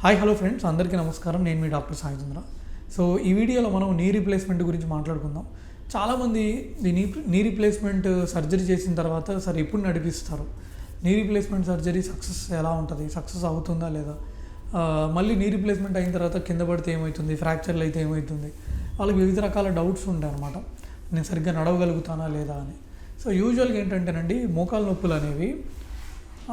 Hi hello friends, అందరికీ నమస్కారం. నేను మీ డాక్టర్ సాయిచంద్ర. సో ఈ వీడియోలో మనం నీ రీప్లేస్మెంట్ గురించి మాట్లాడుకుందాం. చాలామంది ఈ నీ రీప్లేస్మెంట్ సర్జరీ చేసిన తర్వాత సరే ఎప్పుడు నడిపిస్తారు, నీ రీప్లేస్మెంట్ సర్జరీ సక్సెస్ ఎలా ఉంటుంది, సక్సెస్ అవుతుందా లేదా, మళ్ళీ నీ రీప్లేస్మెంట్ అయిన తర్వాత కింద పడితే ఏమవుతుంది, ఫ్రాక్చర్లు అయితే ఏమవుతుంది, వాళ్ళకి వివిధ రకాల డౌట్స్ ఉంటాయి అన్నమాట. నేను సరిగ్గా నడవగలుగుతానా లేదా అని. సో యూజువల్గా ఏంటంటేనండి, మోకాలు నొప్పులు అనేవి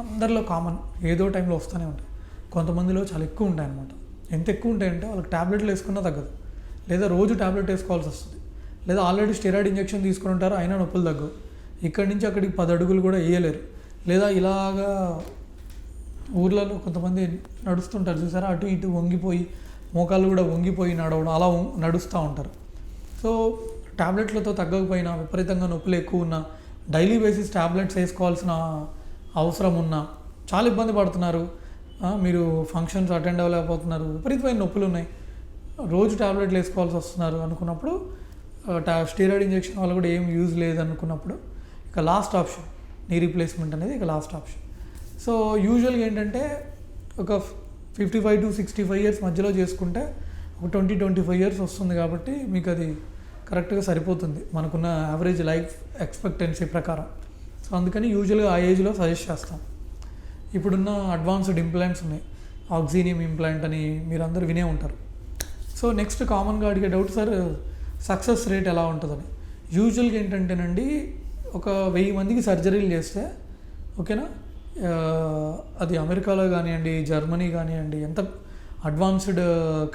అందరిలో కామన్, ఏదో టైంలో వస్తూనే ఉంటాయి. కొంతమందిలో చాలా ఎక్కువ ఉంటాయి అన్నమాట. ఎంత ఎక్కువ ఉంటాయంటే వాళ్ళకి ట్యాబ్లెట్లు వేసుకున్నా తగ్గదు, లేదా రోజు ట్యాబ్లెట్ వేసుకోవాల్సి వస్తుంది, లేదా ఆల్రెడీ స్టెరాయిడ్ ఇంజెక్షన్ తీసుకుని ఉంటారు అయినా నొప్పులు తగ్గవు. ఇక్కడి నుంచి అక్కడికి 10 అడుగులు కూడా వేయలేరు. లేదా ఇలాగా ఊర్లలో కొంతమంది నడుస్తుంటారు చూసారా, అటు ఇటు వంగిపోయి మోకాళ్ళు కూడా వంగిపోయి నడవడం, అలా నడుస్తూ ఉంటారు. సో ట్యాబ్లెట్లతో తగ్గకపోయినా, విపరీతంగా నొప్పులు ఎక్కువ ఉన్నా, డైలీ బేసిస్ ట్యాబ్లెట్స్ వేసుకోవాల్సిన అవసరం ఉన్నా చాలా ఇబ్బంది పడుతున్నారు. మీరు ఫంక్షన్స్ అటెండ్ అవ్వలేకపోతున్నారు, విపరీతమైన నొప్పులు ఉన్నాయి, రోజు ట్యాబ్లెట్లు వేసుకోవాల్సి వస్తున్నారు అనుకున్నప్పుడు, స్టెరాయిడ్ ఇంజెక్షన్ వల్ల కూడా ఏం యూజ్ లేదనుకున్నప్పుడు ఇక లాస్ట్ ఆప్షన్ నీ రీప్లేస్మెంట్ అనేది ఇక లాస్ట్ ఆప్షన్. సో యూజువల్గా ఏంటంటే ఒక 55 to 65 ఇయర్స్ మధ్యలో చేసుకుంటే ఒక 20-25 ఇయర్స్ వస్తుంది కాబట్టి మీకు అది కరెక్ట్గా సరిపోతుంది మనకున్న యావరేజ్ లైఫ్ ఎక్స్పెక్టెన్సీ ప్రకారం. సో అందుకని యూజువల్గా ఆ ఏజ్లో సజెస్ట్ చేస్తాం. ఇప్పుడున్న అడ్వాన్స్డ్ ఇంప్లాంట్స్ ఉన్నాయి, ఆక్సినియం ఇంప్లాంట్ అని మీరు అందరూ వినే ఉంటారు. సో నెక్స్ట్ కామన్గా అడిగే డౌట్, సార్ సక్సెస్ రేట్ ఎలా ఉంటుందని. యూజువల్గా ఏంటంటేనండి, ఒక 1000 మందికి సర్జరీలు చేస్తే ఓకేనా, అది అమెరికాలో కానివ్వండి, జర్మనీ కానివ్వండి, ఎంత అడ్వాన్స్డ్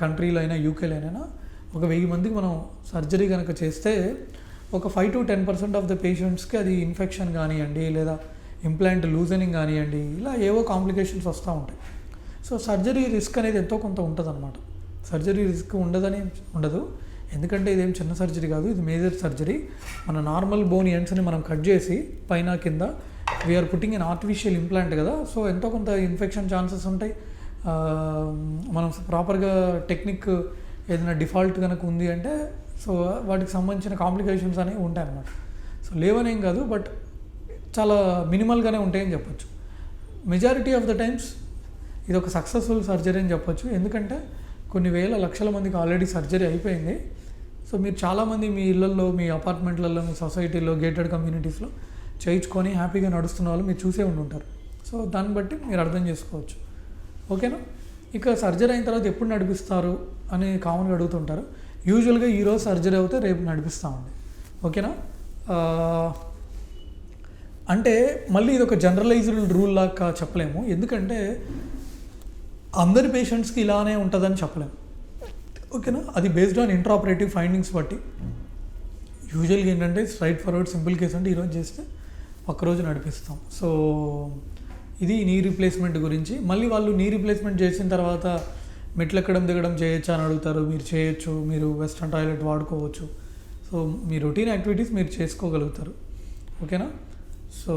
కంట్రీలో అయినా, యూకేలో అయినా, ఒక 1000 మందికి మనం సర్జరీ కనుక చేస్తే ఒక 5 to 10% ఆఫ్ ద పేషెంట్స్కి అది ఇన్ఫెక్షన్ కానివ్వండి, లేదా ఇంప్లాంట్ లూజనింగ్ కానివ్వండి, ఇలా ఏవో కాంప్లికేషన్స్ వస్తూ ఉంటాయి. సో సర్జరీ రిస్క్ అనేది ఎంతో కొంత ఉంటుంది అనమాట. సర్జరీ రిస్క్ ఉండదని ఉండదు, ఎందుకంటే ఇదేం చిన్న సర్జరీ కాదు, ఇది మేజర్ సర్జరీ. మన నార్మల్ బోన్ ఎండ్స్ని మనం కట్ చేసి పైన కింద వీఆర్ పుట్టింగ్ ఎన్ ఆర్టిఫిషియల్ ఇంప్లాంట్ కదా. సో ఎంతో కొంత ఇన్ఫెక్షన్ ఛాన్సెస్ ఉంటాయి. మనం ప్రాపర్గా టెక్నిక్ ఏదైనా డిఫాల్ట్ కనుక ఉంది అంటే సో వాటికి సంబంధించిన కాంప్లికేషన్స్ అనేవి ఉంటాయి అన్నమాట. సో లేవనేం కాదు, బట్ చాలా మినిమల్గానే ఉంటాయని చెప్పొచ్చు. మెజారిటీ ఆఫ్ ద టైమ్స్ ఇది ఒక సక్సెస్ఫుల్ సర్జరీ అని చెప్పొచ్చు, ఎందుకంటే కొన్ని వేల లక్షల మందికి ఆల్రెడీ సర్జరీ అయిపోయింది. సో మీరు చాలామంది మీ ఇళ్ళల్లో, మీ అపార్ట్మెంట్లలో, మీ సొసైటీలో, గేటెడ్ కమ్యూనిటీస్లో చేయించుకొని హ్యాపీగా నడుస్తున్న వాళ్ళు మీరు చూసే ఉంటారు. సో దాన్ని బట్టి మీరు అర్థం చేసుకోవచ్చు, ఓకేనా. ఇక సర్జరీ అయిన తర్వాత ఎప్పుడు నడిపిస్తారు అని కామన్గా అడుగుతుంటారు. యూజువల్గా ఈరోజు సర్జరీ అవుతే రేపు నడిపిస్తామండి, ఓకేనా. అంటే మళ్ళీ ఇది ఒక జనరలైజ్డ్ రూల్ లాగా చెప్పలేము, ఎందుకంటే అందరి పేషెంట్స్కి ఇలానే ఉంటుందని చెప్పలేము, ఓకేనా. అది బేస్డ్ ఆన్ ఇంట్రాపరేటివ్ ఫైండింగ్స్ బట్టి. యూజువల్గా ఏంటంటే స్ట్రైట్ ఫార్వర్డ్ సింపుల్ కేసు అంటే ఈరోజు చేస్తే ఒక్కరోజు నడిపిస్తాం. సో ఇది నీ రీప్లేస్మెంట్ గురించి. మళ్ళీ వాళ్ళు నీ రీప్లేస్మెంట్ చేసిన తర్వాత మెట్లు ఎక్కడం దిగడం చేయొచ్చా అని అడుగుతారు. మీరు చేయొచ్చు, మీరు వెస్ట్రన్ టాయిలెట్ వాడుకోవచ్చు. సో మీ రొటీన్ యాక్టివిటీస్ మీరు చేసుకోగలుగుతారు, ఓకేనా. సో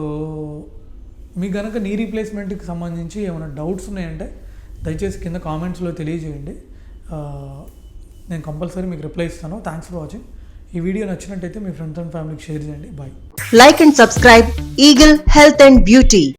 మీకు కనుక నీ రీప్లేస్మెంట్కి సంబంధించి ఏమైనా డౌట్స్ ఉన్నాయంటే దయచేసి కింద కామెంట్స్లో తెలియజేయండి, నేను కంపల్సరీ మీకు రిప్లై ఇస్తాను. Thanks for watching. ఈ వీడియో నచ్చినట్టయితే మీ ఫ్రెండ్స్ అండ్ ఫ్యామిలీకి షేర్ చేయండి. Bye. Like and subscribe Eagle Health and Beauty.